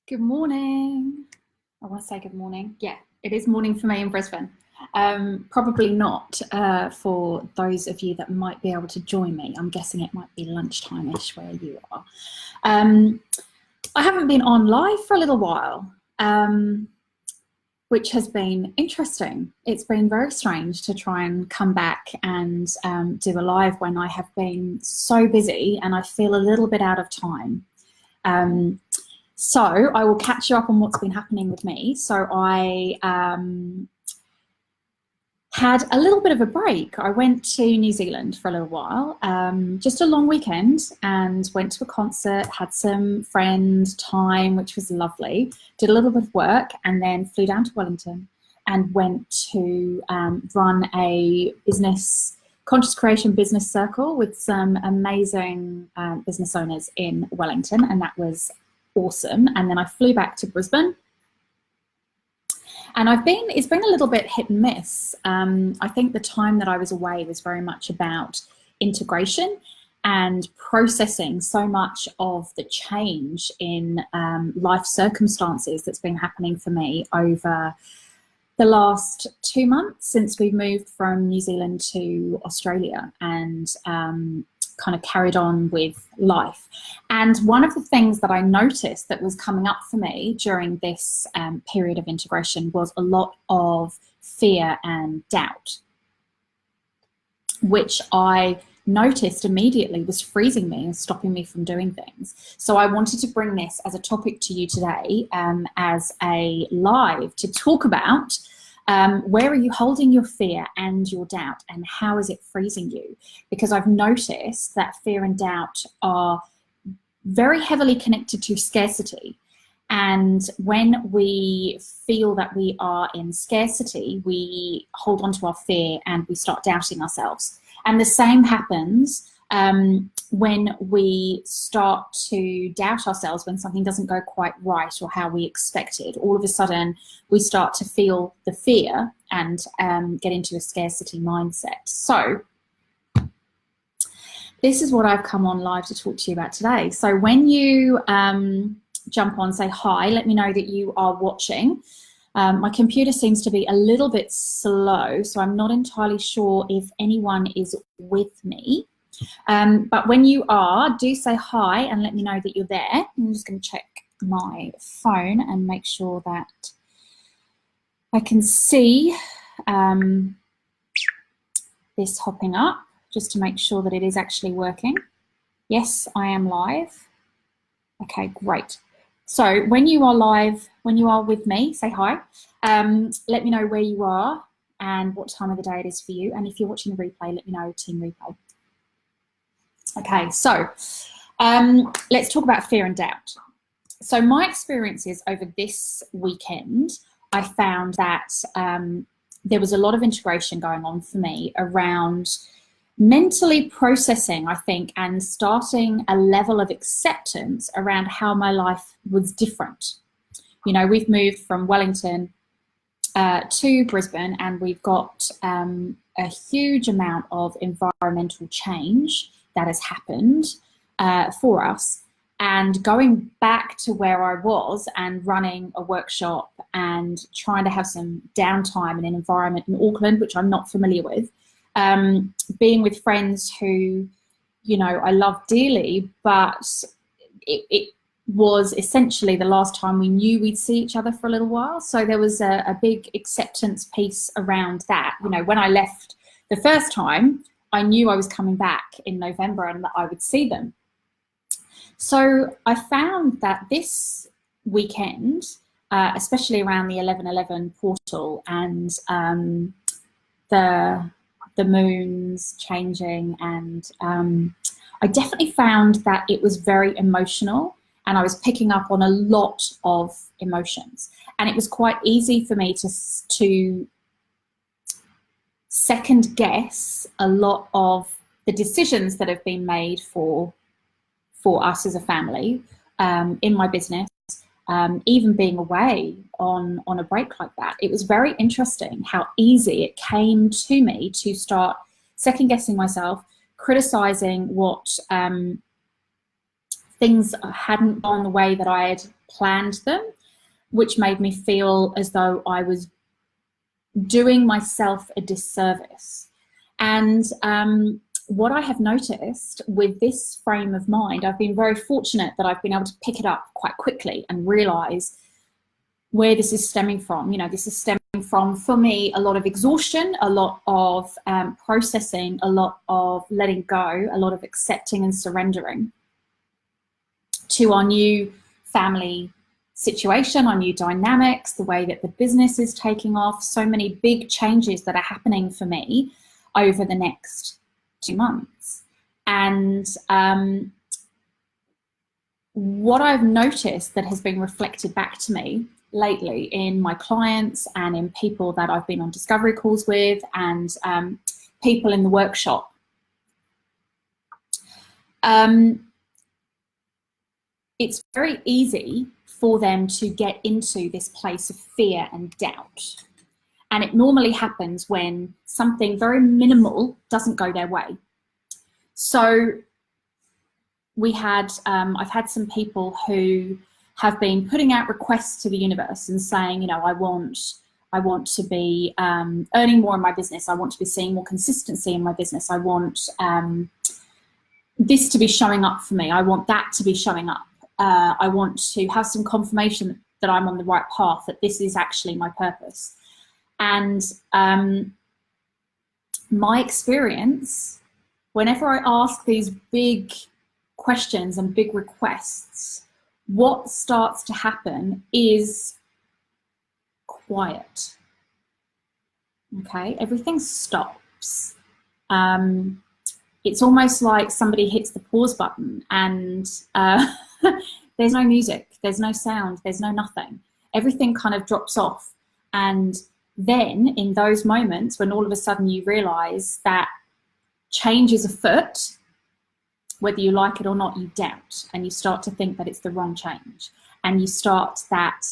Good morning. I want to say good morning. Yeah, it is morning for me in Brisbane. Probably not for those of you that might be able to join me. I'm guessing it might be lunchtime-ish where you are. I haven't been on live for a little while, which has been interesting. It's been very strange to try and come back and do a live when I have been so busy and I feel a little bit out of time. So I will catch you up on what's been happening with me. So I had a little bit of a break. I went to New Zealand for a little while, just a long weekend, and went to a concert, had some friend time, which was lovely, did a little bit of work, and then flew down to Wellington and went to run a conscious creation business circle with some amazing business owners in Wellington, and that was awesome. And then I flew back to Brisbane, and it's been a little bit hit and miss. I think the time that I was away was very much about integration and processing so much of the change in life circumstances that's been happening for me over the last 2 months since we moved from New Zealand to Australia, and kind of carried on with life. And one of the things that I noticed that was coming up for me during this period of integration was a lot of fear and doubt, which I noticed immediately was freezing me and stopping me from doing things. So I wanted to bring this as a topic to you today, as a live, to talk about where are you holding your fear and your doubt, and how is it freezing you? Because I've noticed that fear and doubt are very heavily connected to scarcity. And when we feel that we are in scarcity, we hold on to our fear and we start doubting ourselves. And the same happens when we start to doubt ourselves when something doesn't go quite right or how we expected. All of a sudden, we start to feel the fear and get into a scarcity mindset. So this is what I've come on live to talk to you about today. So when you jump on, say hi, let me know that you are watching. My computer seems to be a little bit slow, so I'm not entirely sure if anyone is with me. But when you are, do say hi and let me know that you're there. I'm just going to check my phone and make sure that I can see this hopping up, just to make sure that it is actually working. Yes, I am live. Okay, great. So when you are live, when you are with me, say hi. Let me know where you are and what time of the day it is for you. And if you're watching the replay, let me know, team replay. Okay, so let's talk about fear and doubt. So my experiences over this weekend, I found that there was a lot of integration going on for me around mentally processing, I think, and starting a level of acceptance around how my life was different. You know, we've moved from Wellington to Brisbane, and we've got a huge amount of environmental change that has happened for us. And going back to where I was and running a workshop and trying to have some downtime in an environment in Auckland, which I'm not familiar with, being with friends who, you know, I love dearly, but it was essentially the last time we knew we'd see each other for a little while. So there was a big acceptance piece around that. You know, when I left the first time, I knew I was coming back in November and that I would see them. So I found that this weekend, especially around the 11/11 portal and the moons changing, and I definitely found that it was very emotional, and I was picking up on a lot of emotions. And it was quite easy for me to second guess a lot of the decisions that have been made for us as a family, in my business, even being away on a break like that. It was very interesting how easy it came to me to start second guessing myself, criticizing what things hadn't gone the way that I had planned them, which made me feel as though I was doing myself a disservice. And what I have noticed with this frame of mind, I've been very fortunate that I've been able to pick it up quite quickly and realize where this is stemming from. You know, this is stemming from, for me, a lot of exhaustion, a lot of processing, a lot of letting go, a lot of accepting and surrendering to our new family situation, our new dynamics, the way that the business is taking off, so many big changes that are happening for me over the next 2 months. And what I've noticed that has been reflected back to me lately in my clients and in people that I've been on discovery calls with and people in the workshop, it's very easy for them to get into this place of fear and doubt. And it normally happens when something very minimal doesn't go their way. So we had, I've had some people who have been putting out requests to the universe and saying, you know, I want to be earning more in my business. I want to be seeing more consistency in my business. I want this to be showing up for me. I want that to be showing up. I want to have some confirmation that I'm on the right path, that this is actually my purpose. And my experience, whenever I ask these big questions and big requests, what starts to happen is quiet. Okay, everything stops. It's almost like somebody hits the pause button and there's no music, there's no sound, there's no nothing. Everything kind of drops off. And then in those moments when all of a sudden you realize that change is afoot, whether you like it or not, you doubt and you start to think that it's the wrong change. And you start that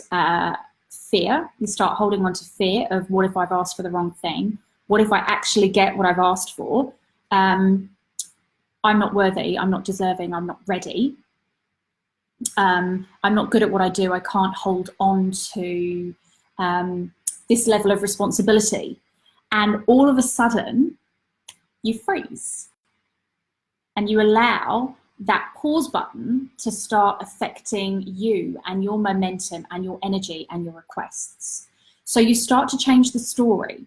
fear, you start holding on to fear of, what if I've asked for the wrong thing? What if I actually get what I've asked for? I'm not worthy, I'm not deserving, I'm not ready. I'm not good at what I do, I can't hold on to this level of responsibility. And all of a sudden, you freeze. And you allow that pause button to start affecting you and your momentum and your energy and your requests. So you start to change the story,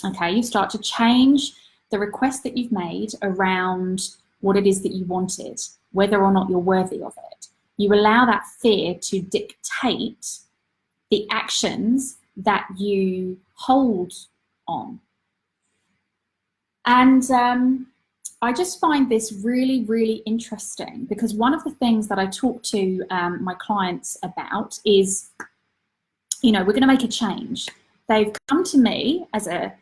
okay? You start to change the request that you've made around what it is that you wanted, whether or not you're worthy of it. You allow that fear to dictate the actions that you hold on. And I just find this really, really interesting, because one of the things that I talk to my clients about is, you know, we're going to make a change. They've come to me as a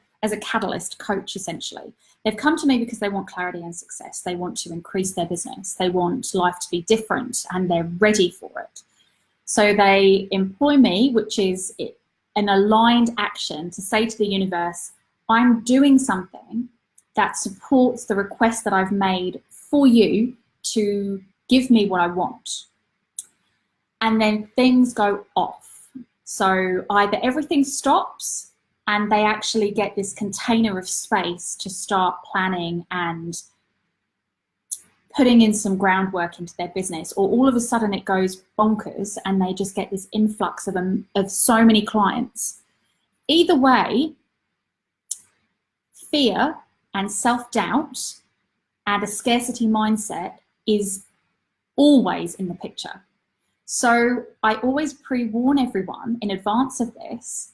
catalyst coach, essentially. They've come to me because they want clarity and success. They want to increase their business. They want life to be different and they're ready for it. So they employ me, which is an aligned action to say to the universe, I'm doing something that supports the request that I've made for you to give me what I want. And then things go off. So either everything stops and they actually get this container of space to start planning and putting in some groundwork into their business, or all of a sudden it goes bonkers and they just get this influx of so many clients. Either way, fear and self-doubt and a scarcity mindset is always in the picture. So I always pre-warn everyone in advance of this,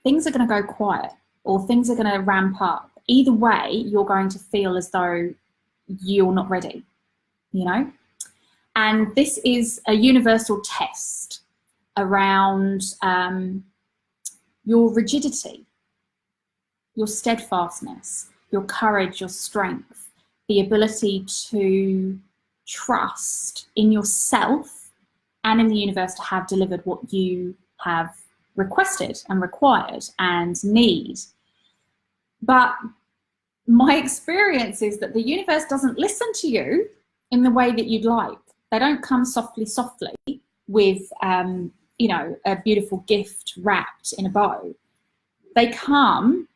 things are going to go quiet or things are going to ramp up. Either way, you're going to feel as though you're not ready, you know? And this is a universal test around your rigidity, your steadfastness, your courage, your strength, the ability to trust in yourself and in the universe to have delivered what you have requested and required and need. But my experience is that the universe doesn't listen to you in the way that you'd like. They don't come softly, softly. with, you know, a beautiful gift wrapped in a bow. They come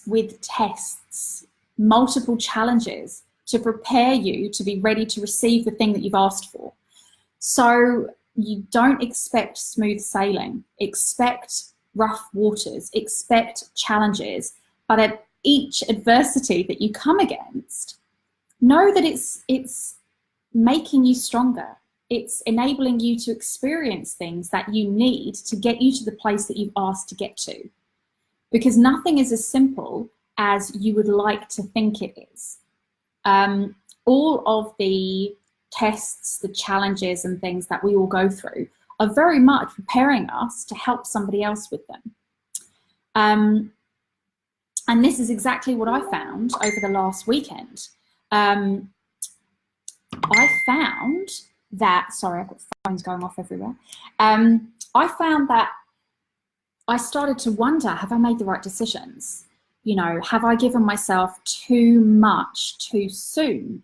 with tests, multiple challenges to prepare you to be ready to receive the thing that you've asked for. So you don't expect smooth sailing, expect rough waters, expect challenges, but at each adversity that you come against, know that it's making you stronger. It's enabling you to experience things that you need to get you to the place that you've asked to get to. Because nothing is as simple as you would like to think it is. All of the tests, the challenges and things that we all go through are very much preparing us to help somebody else with them. And this is exactly what I found over the last weekend. I found that, sorry, I've got phones going off everywhere. I found that I started to wonder, have I made the right decisions? You know, have I given myself too much too soon?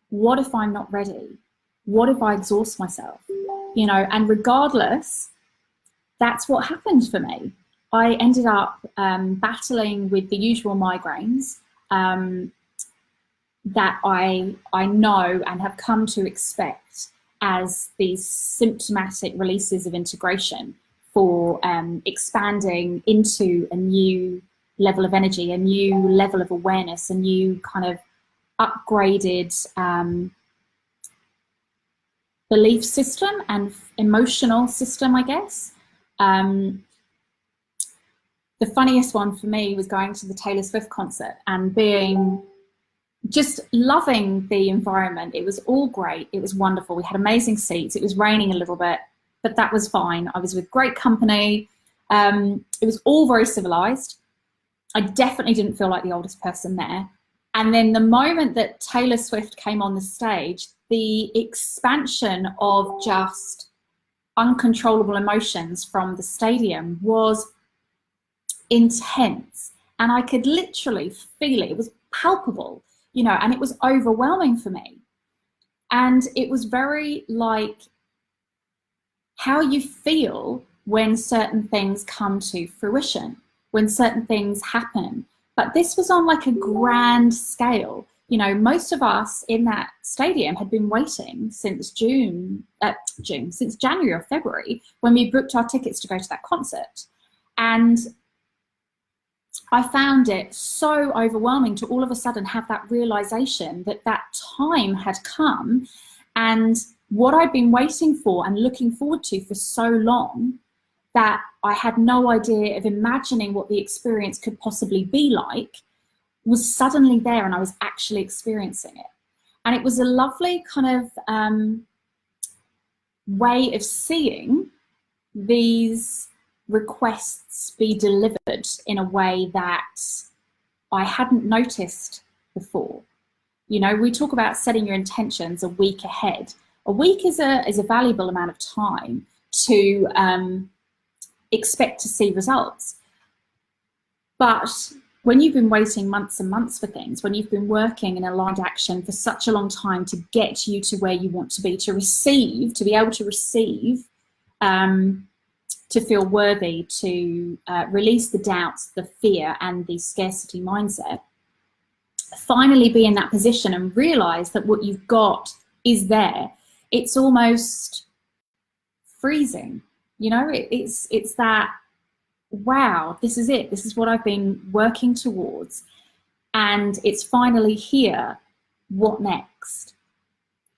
What if I'm not ready? What if I exhaust myself? You know, and regardless, that's what happened for me. I ended up battling with the usual migraines that I know and have come to expect as these symptomatic releases of integration for expanding into a new level of energy, a new level of awareness, a new kind of upgraded belief system and emotional system, I guess. The funniest one for me was going to the Taylor Swift concert and just loving the environment. It was all great. It was wonderful. We had amazing seats. It was raining a little bit, but that was fine. I was with great company. It was all very civilized. I definitely didn't feel like the oldest person there. And then the moment that Taylor Swift came on the stage, the expansion of just uncontrollable emotions from the stadium was intense. And I could literally feel it. It was palpable, you know, and it was overwhelming for me. And it was very like how you feel when certain things come to fruition, when certain things happen. But this was on like a grand scale. You know, most of us in that stadium had been waiting since since January or February when we booked our tickets to go to that concert. And I found it so overwhelming to all of a sudden have that realization that that time had come, and what I'd been waiting for and looking forward to for so long that I had no idea of imagining what the experience could possibly be like was suddenly there, and I was actually experiencing it. And it was a lovely kind of way of seeing these requests be delivered in a way that I hadn't noticed before. You know, we talk about setting your intentions a week ahead. A week is a valuable amount of time to expect to see results. But when you've been waiting months and months for things, when you've been working in aligned action for such a long time to get you to where you want to be able to receive, to feel worthy, to release the doubts, the fear and the scarcity mindset, finally be in that position and realize that what you've got is there. It's almost freezing, you know, it's that, wow, this is it. This is what I've been working towards. And it's finally here. What next?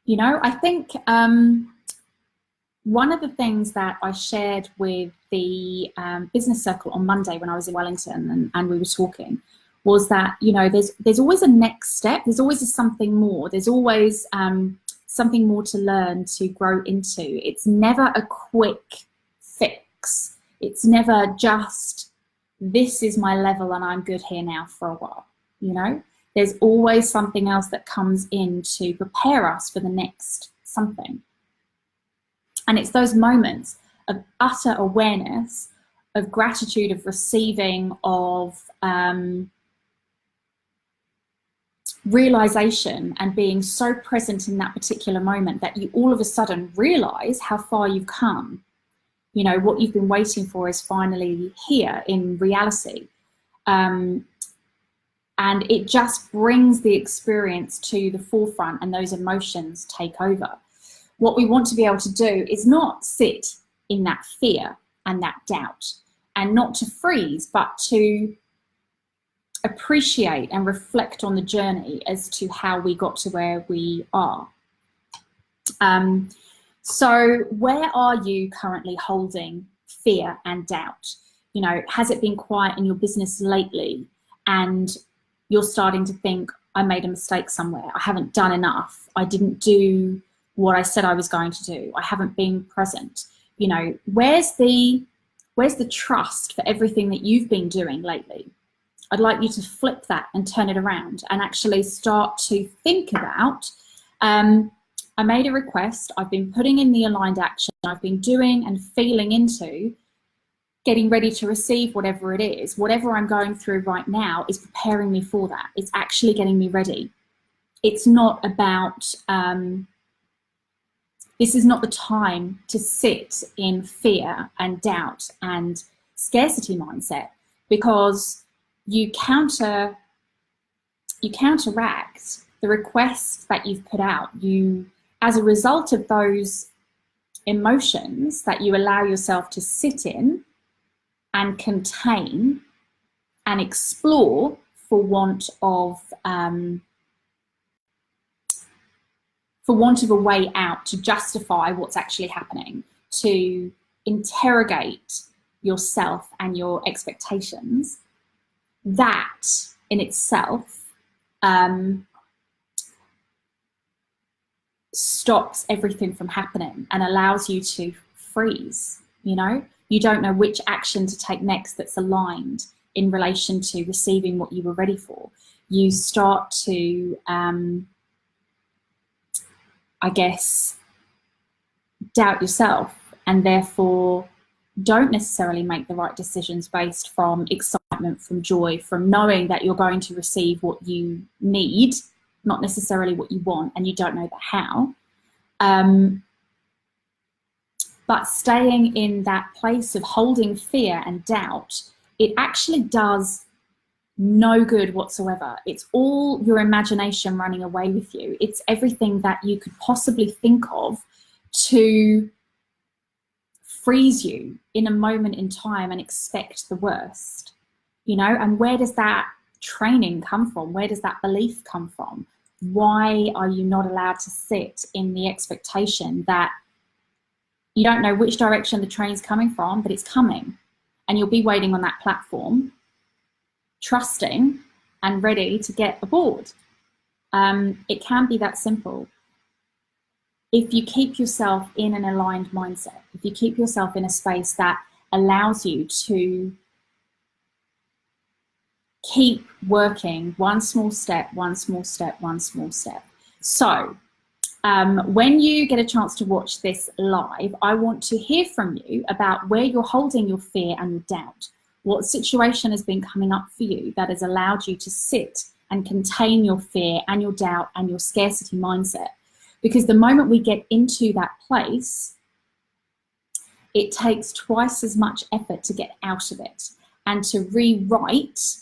You know, I think one of the things that I shared with the business circle on Monday when I was in Wellington and we were talking was that, you know, there's always a next step. There's always something more. There's always something more to learn, to grow into. It's never a quick fix. It's never just, this is my level and I'm good here now for a while, you know? There's always something else that comes in to prepare us for the next something. And it's those moments of utter awareness, of gratitude, of receiving, of realization and being so present in that particular moment that you all of a sudden realize how far you've come. You know, what you've been waiting for is finally here in reality. And it just brings the experience to the forefront and those emotions take over. What we want to be able to do is not sit in that fear and that doubt, and not to freeze, but to appreciate and reflect on the journey as to how we got to where we are. So where are you currently holding fear and doubt? You know, has it been quiet in your business lately and you're starting to think, I made a mistake somewhere, I haven't done enough, I didn't do what I said I was going to do, I haven't been present? You know, where's the trust for everything that you've been doing lately? I'd like you to flip that and turn it around and actually start to think about, I made a request, I've been putting in the aligned action, I've been doing and feeling into getting ready to receive whatever it is. Whatever I'm going through right now is preparing me for that. It's actually getting me ready. It's not about, this is not the time to sit in fear and doubt and scarcity mindset, because you counteract the requests that you've put out. You, as a result of those emotions that you allow yourself to sit in and contain and explore for want of a way out to justify what's actually happening, to interrogate yourself and your expectations, that in itself stops everything from happening and allows you to freeze. You know, you don't know which action to take next that's aligned in relation to receiving what you were ready for. You start to, I guess, doubt yourself, and therefore don't necessarily make the right decisions based from excitement, from joy, from knowing that you're going to receive what you need, not necessarily what you want, and you don't know the how. But staying in that place of holding fear and doubt, it actually does no good whatsoever. It's all your imagination running away with you. It's everything that you could possibly think of to freeze you in a moment in time and expect the worst, you know. And where does that training come from? Where does that belief come from? Why are you not allowed to sit in the expectation that you don't know which direction the train's coming from, but it's coming, and you'll be waiting on that platform, trusting and ready to get aboard? It can be that simple. If you keep yourself in an aligned mindset, if you keep yourself in a space that allows you to keep working one small step, one small step, one small step. So when you get a chance to watch this live, I want to hear from you about where you're holding your fear and your doubt. What situation has been coming up for you that has allowed you to sit and contain your fear and your doubt and your scarcity mindset? Because the moment we get into that place, it takes twice as much effort to get out of it and to rewrite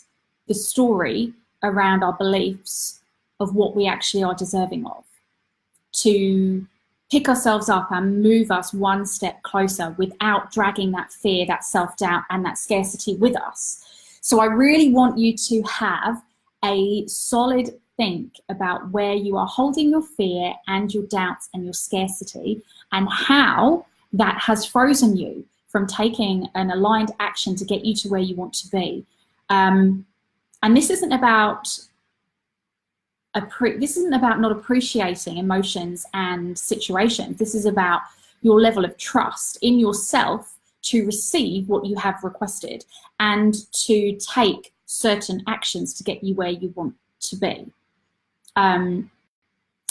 the story around our beliefs of what we actually are deserving of, to pick ourselves up and move us one step closer without dragging that fear, that self-doubt and that scarcity with us. So I really want you to have a solid think about where you are holding your fear and your doubts and your scarcity, and how that has frozen you from taking an aligned action to get you to where you want to be. And this isn't about not appreciating emotions and situations. This is about your level of trust in yourself to receive what you have requested and to take certain actions to get you where you want to be. And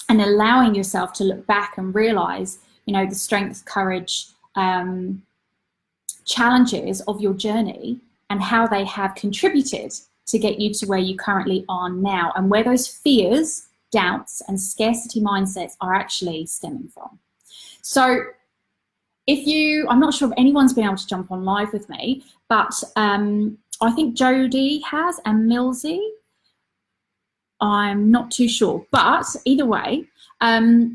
allowing yourself to look back and realize, you know, the strength, courage, challenges of your journey and how they have contributed to get you to where you currently are now, and where those fears, doubts, and scarcity mindsets are actually stemming from. So I'm not sure if anyone's been able to jump on live with me, but I think Jodie has, and Millsy. I'm not too sure, but either way, let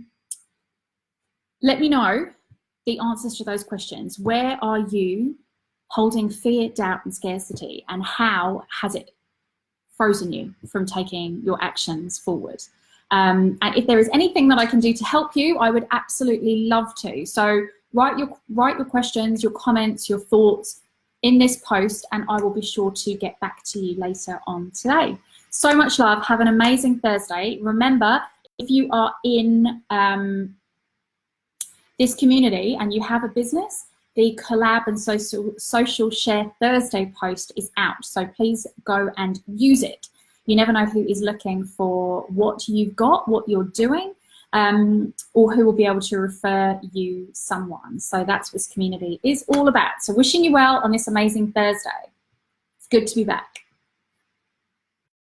me know the answers to those questions. Where are you holding fear, doubt, and scarcity, and how has it frozen you from taking your actions forward? And if there is anything that I can do to help you, I would absolutely love to. So write your questions, your comments, your thoughts in this post, and I will be sure to get back to you later on today. So much love. Have an amazing Thursday. Remember, if you are in this community and you have a business, the collab and social share Thursday post is out. So please go and use it. You never know who is looking for what you've got, what you're doing, or who will be able to refer you someone. So that's what this community is all about. So wishing you well on this amazing Thursday. It's good to be back.